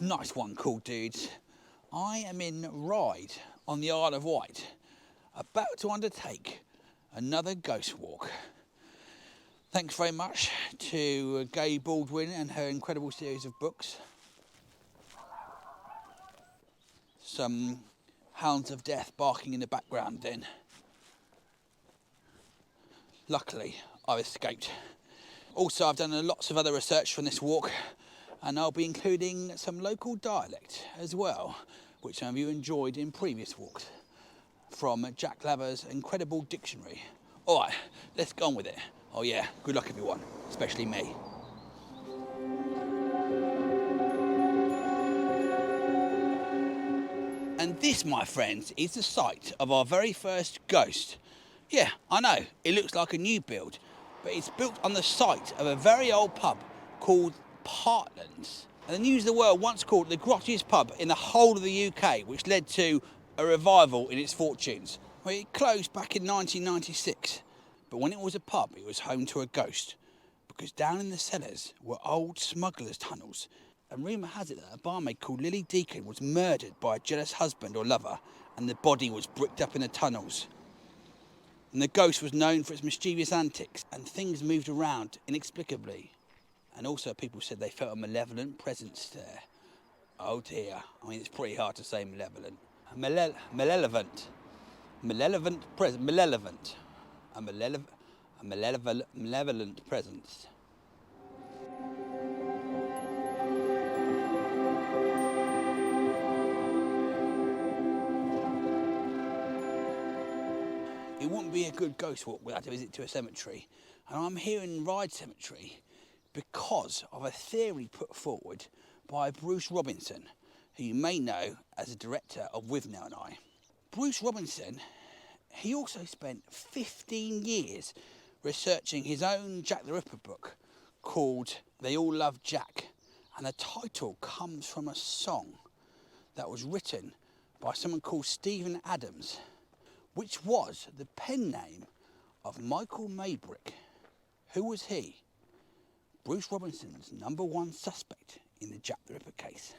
Nice one, cool dudes. I am in Ryde on the Isle of Wight, about to undertake another ghost walk. Thanks very much to Gay Baldwin and her incredible series of books. Some hounds of death barking in the background then. Luckily, I've escaped. Also, I've done lots of other research from this walk, and I'll be including some local dialect as well, which some of you enjoyed in previous walks, from Jack Laver's incredible dictionary. All right, let's go on with it. Oh yeah, good luck everyone, especially me. And this, my friends, is the site of our very first ghost. Yeah, I know, it looks like a new build, but it's built on the site of a very old pub called Parklands. And the News of the World once called it the grottiest pub in the whole of the UK, which led to a revival in its fortunes. Well, it closed back in 1996, but when it was a pub, it was home to a ghost, because down in the cellars were old smugglers' tunnels, and rumour has it that a barmaid called Lily Deacon was murdered by a jealous husband or lover, and the body was bricked up in the tunnels. And the ghost was known for its mischievous antics, and things moved around inexplicably. And also people said they felt a malevolent presence there. Oh dear, I mean it's pretty hard to say malevolent. Malevolent. A malevolent presence. It wouldn't be a good ghost walk without a visit to a cemetery. And I'm here in Ryde Cemetery because of a theory put forward by Bruce Robinson, who you may know as the director of With Now and I. Bruce Robinson, he also spent 15 years researching his own Jack the Ripper book called They All Love Jack, and the title comes from a song that was written by someone called Stephen Adams, which was the pen name of Michael Maybrick. Who was he? Bruce Robinson's #1 suspect in the Jack the Ripper case.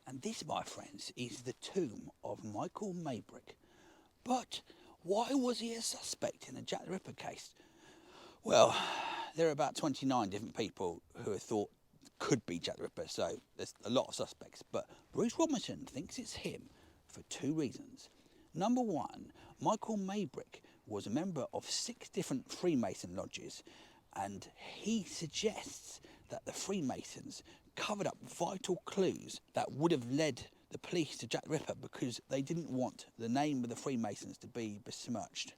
And this, my friends, is the tomb of Michael Maybrick. But why was he a suspect in the Jack the Ripper case? Well, there are about 29 different people who are thought could be Jack the Ripper, so there's a lot of suspects. But Bruce Robinson thinks it's him for two reasons. Number one, Michael Maybrick was a member of 6 different Freemason lodges, and he suggests that the Freemasons covered up vital clues that would have led the police to Jack the Ripper because they didn't want the name of the Freemasons to be besmirched.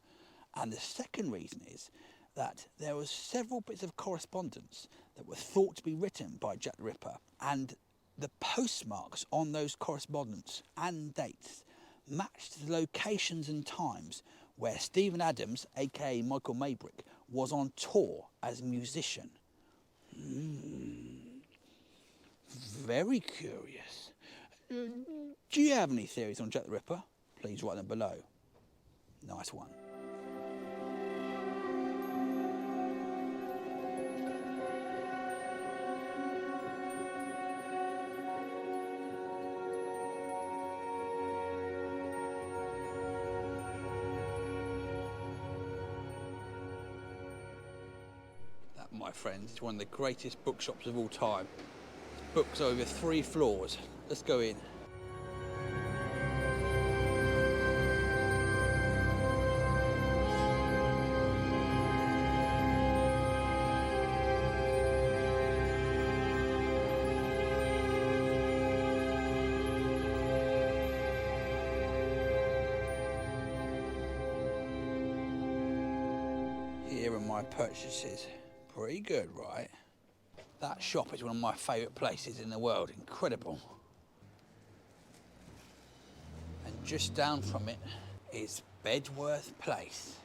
And the second reason is that there was several bits of correspondence that were thought to be written by Jack the Ripper, and the postmarks on those correspondence and dates matched the locations and times where Stephen Adams, aka Michael Maybrick, was on tour as a musician. Very curious. Do you have any theories on Jack the Ripper? Please write them below. Nice one. My friends, it's one of the greatest bookshops of all time. Books over 3 floors. Let's go in. Here are my purchases. Pretty good, right? That shop is one of my favourite places in the world. Incredible. And just down from it is Bedworth Place.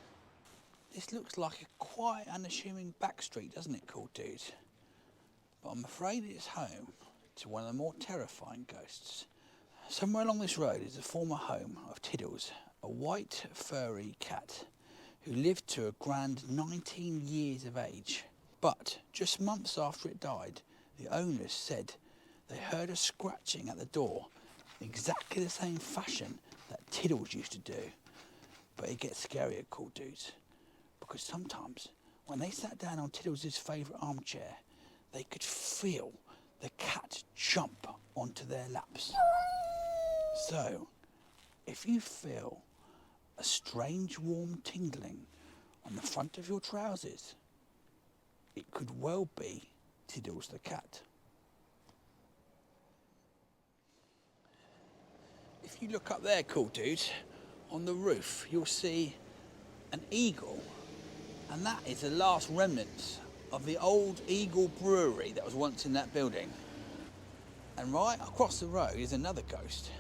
This looks like a quite unassuming back street, doesn't it, cool dudes? But I'm afraid it's home to one of the more terrifying ghosts. Somewhere along this road is the former home of Tiddles, a white furry cat who lived to a grand 19 years of age. But just months after it died, the owners said they heard a scratching at the door in exactly the same fashion that Tiddles used to do. But it gets scarier, cool dudes, because sometimes when they sat down on Tiddles' favourite armchair, they could feel the cat jump onto their laps. So, if you feel a strange warm tingling on the front of your trousers, it could well be Tiddles the cat. If you look up there, cool dudes, on the roof, you'll see an eagle, and that is the last remnants of the old Eagle Brewery that was once in that building. And right across the road is another ghost,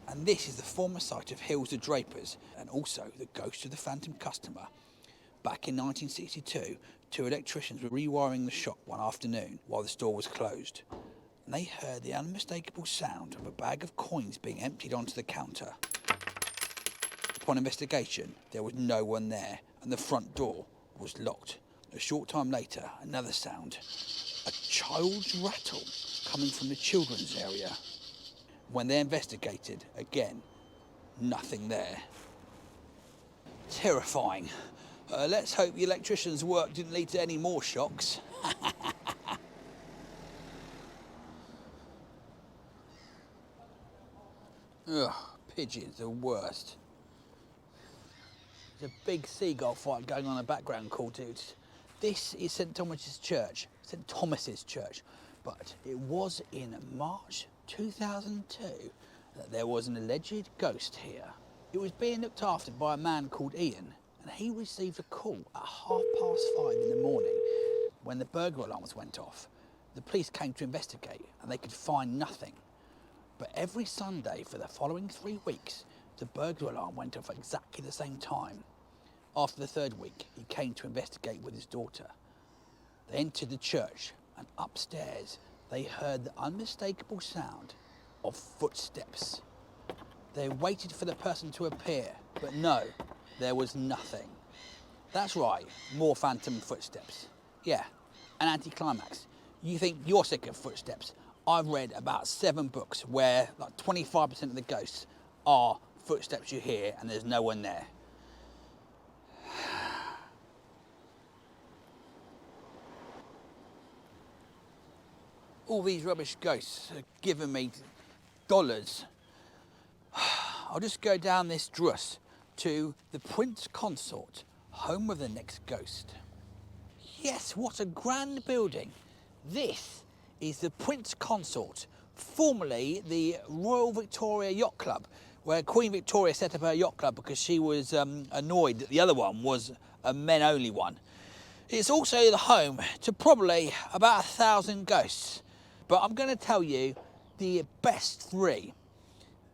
and this is the former site of Hills the Drapers, and also the ghost of the Phantom Customer. Back in 1962, 2 electricians were rewiring the shop one afternoon while the store was closed, and they heard the unmistakable sound of a bag of coins being emptied onto the counter. Upon investigation, there was no one there, and the front door was locked. A short time later, another sound, a child's rattle coming from the children's area. When they investigated, again, nothing there. Terrifying. Let's hope the electrician's work didn't lead to any more shocks. Ugh, pigeons are worst. There's a big seagull fight going on in the background, cool dudes. This is St Thomas's Church, but it was in March 2002 that there was an alleged ghost here. It was being looked after by a man called Ian, and he received a call at 5:30 in the morning when the burglar alarms went off. The police came to investigate and they could find nothing. But every Sunday for the following 3 weeks, the burglar alarm went off at exactly the same time. After the 3rd week, he came to investigate with his daughter. They entered the church, and upstairs they heard the unmistakable sound of footsteps. They waited for the person to appear, but no, there was nothing. That's right, more phantom footsteps. Yeah, an anticlimax. You think you're sick of footsteps? I've read about 7 books where like 25% of the ghosts are footsteps you hear and there's no one there. All these rubbish ghosts are giving me dollars. I'll just go down this drus to the Prince Consort, home of the next ghost. Yes, what a grand building. This is the Prince Consort, formerly the Royal Victoria Yacht Club, where Queen Victoria set up her yacht club because she was annoyed that the other one was a men-only one. It's also the home to probably about 1,000 ghosts, but I'm going to tell you the best 3.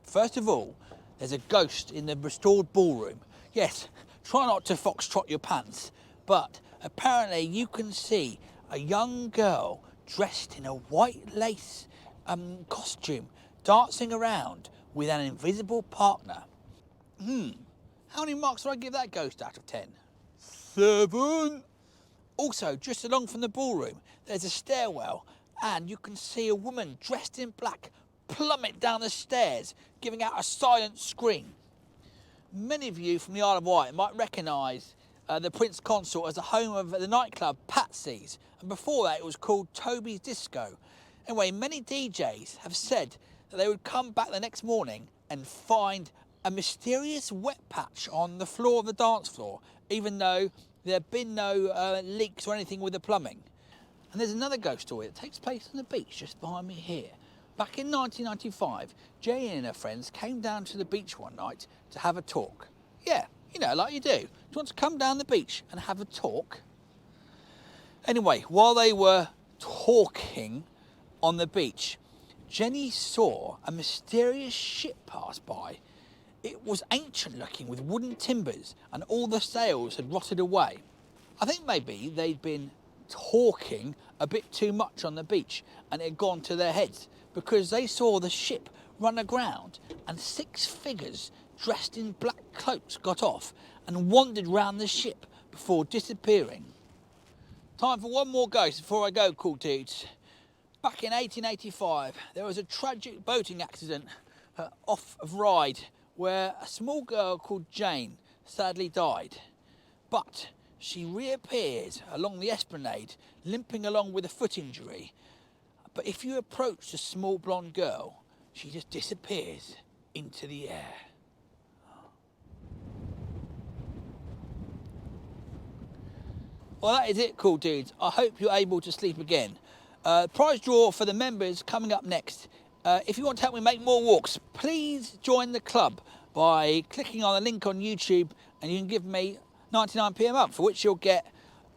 First of all, there's a ghost in the restored ballroom. Yes, try not to foxtrot your pants, but apparently you can see a young girl dressed in a white lace costume dancing around with an invisible partner. How many marks do I give that ghost out of 10? 7. Also, just along from the ballroom, there's a stairwell, and you can see a woman dressed in black plummet down the stairs, giving out a silent scream. Many of you from the Isle of Wight might recognise the Prince Consort as the home of the nightclub Patsy's, and before that it was called Toby's Disco. Anyway, many DJs have said that they would come back the next morning and find a mysterious wet patch on the floor of the dance floor, even though there had been no leaks or anything with the plumbing. And there's another ghost story that takes place on the beach just behind me here. Back in 1995, Jane and her friends came down to the beach one night to have a talk. Yeah, you know, like you do. Do you want to come down the beach and have a talk? Anyway, while they were talking on the beach, Jenny saw a mysterious ship pass by. It was ancient looking with wooden timbers and all the sails had rotted away. I think maybe they'd been talking a bit too much on the beach and it had gone to their heads, because they saw the ship run aground and 6 figures dressed in black cloaks got off and wandered round the ship before disappearing. Time for one more ghost before I go, cool dudes. Back in 1885, there was a tragic boating accident off of Ryde where a small girl called Jane sadly died. But she reappears along the esplanade, limping along with a foot injury. But if you approach the small blonde girl, she just disappears into the air. Well, that is it, cool dudes. I hope you're able to sleep again. Prize draw for the members coming up next. If you want to help me make more walks, please join the club by clicking on the link on YouTube, and you can give me 99p a month, for which you'll get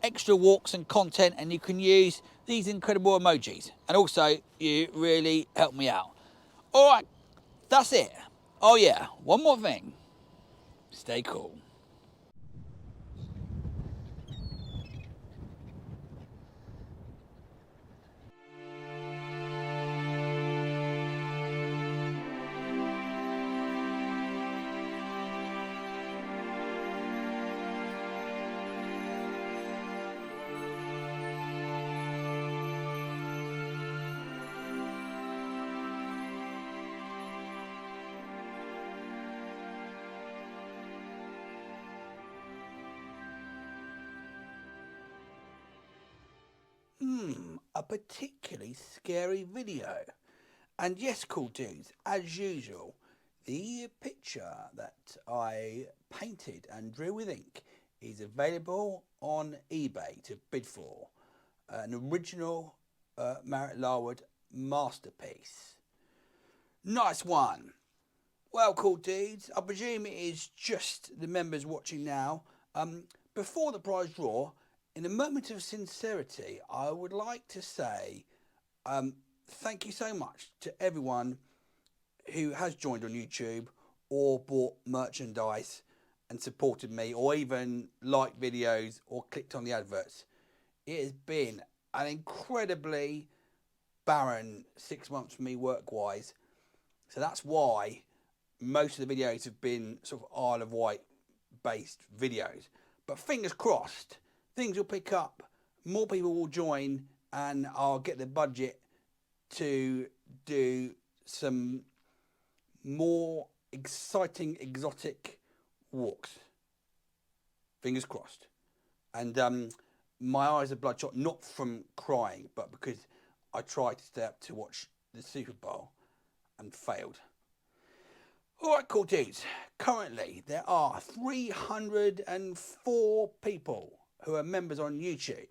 extra walks and content, and you can use these incredible emojis. And also, you really help me out. All right, that's it. Oh yeah, one more thing. Stay cool. A particularly scary video. And yes, cool dudes, as usual, the picture that I painted and drew with ink is available on eBay to bid for. An original Marek masterpiece. Nice one. Well, cool dudes, I presume it is just the members watching now. Before the prize draw, in a moment of sincerity, I would like to say thank you so much to everyone who has joined on YouTube or bought merchandise and supported me, or even liked videos or clicked on the adverts. It has been an incredibly barren 6 months for me work-wise. So that's why most of the videos have been sort of Isle of Wight based videos. But fingers crossed, things will pick up, more people will join, and I'll get the budget to do some more exciting, exotic walks. Fingers crossed. And my eyes are bloodshot, not from crying, but because I tried to stay up to watch the Super Bowl and failed. Alright, cool dudes. Currently, there are 304 people who are members on YouTube.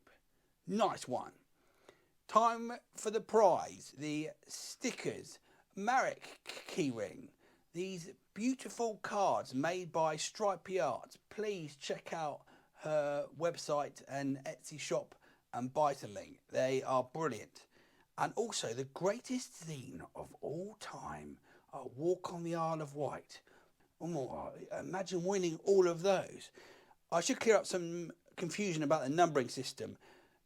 Nice one. Time for the prize, the stickers, Marek keyring, these beautiful cards made by Stripey Art. Please check out her website and Etsy shop and buy something. They are brilliant. And also the greatest zine of all time, A Walk on the Isle of Wight. Oh, imagine winning all of those. I should clear up some confusion about the numbering system.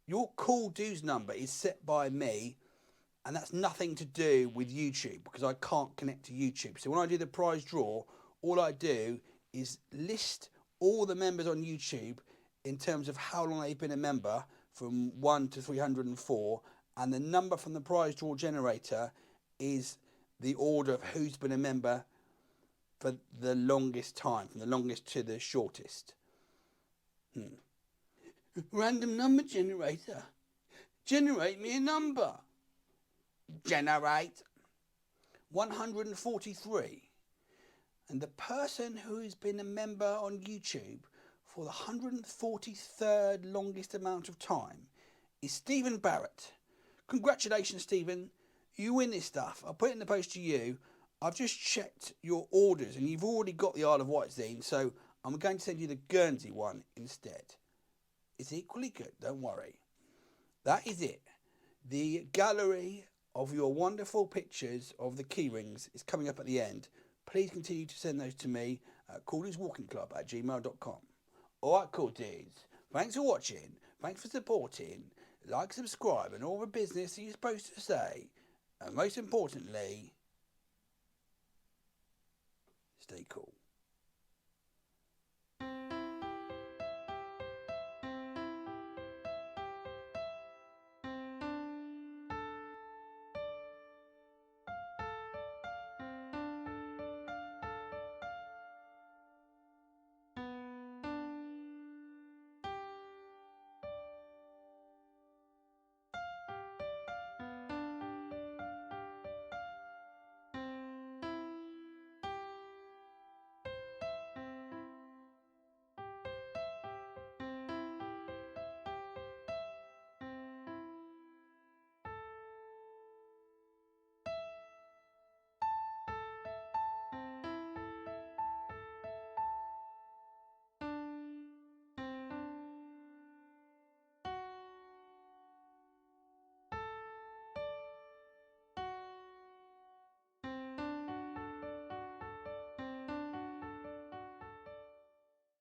Your cool dues number is set by me, and that's nothing to do with YouTube because I can't connect to YouTube. So when I do the prize draw, all I do is list all the members on YouTube in terms of how long they've been a member, from 1 to 304, and the number from the prize draw generator is the order of who's been a member for the longest time, from the longest to the shortest. Random number generator. Generate me a number. Generate 143. And the person who's been a member on YouTube for the 143rd longest amount of time is Stephen Barrett. Congratulations, Stephen. You win this stuff. I'll put it in the post to you. I've just checked your orders and you've already got the Isle of Wight zine, so I'm going to send you the Guernsey one instead. It's equally good, don't worry. That is it. The gallery of your wonderful pictures of the keyrings is coming up at the end. Please continue to send those to me at cooldueswalkingclub@gmail.com. Alright, cool dudes. Thanks for watching. Thanks for supporting. Like, subscribe, and all the business you're supposed to say. And most importantly, stay cool.